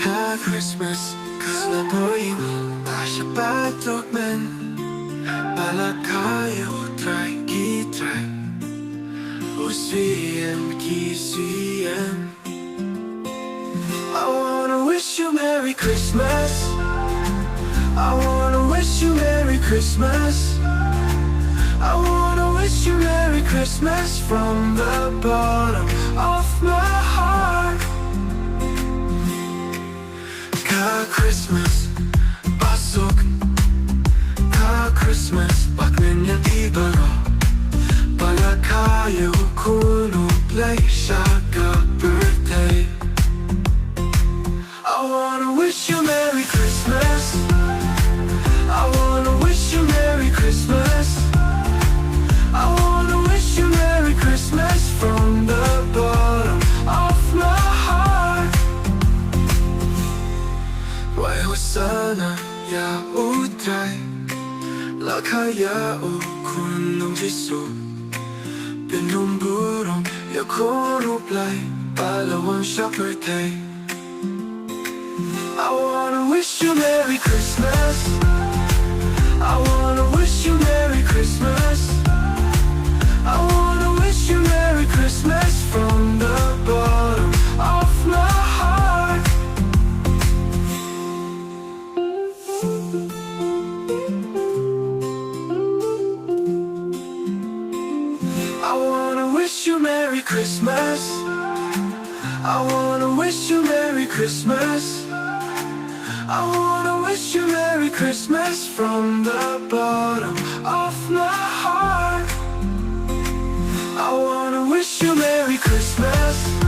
Christmas Kalaboy Asya patokmen Balakayo try kitry Usiem kisiem I wanna wish you Merry Christmas I wanna wish you Merry Christmas I wanna wish you Merry Christmas from the bottom of my heart Ka-Christmas, pasok Ka-Christmas, pagminyan ibaro Palakayo kunuplay siya ka-birthday I wanna wish you Merry Christmas I wanna wish you Merry Christmas I wanna wish you Merry Christmas from the bottom of my heart Why sana ya utay Lakaya o kunong jiso Pinumburong ya kunuplay Palawang siya birthday I wanna wish you Merry Christmas I wanna wish you Merry Christmas I wanna wish you Merry Christmas from the bottom of my heart I wanna wish you Merry Christmas I wanna wish you Merry Christmas I wanna wish you Merry Christmas from the bottom of my heart I wanna wish you Merry Christmas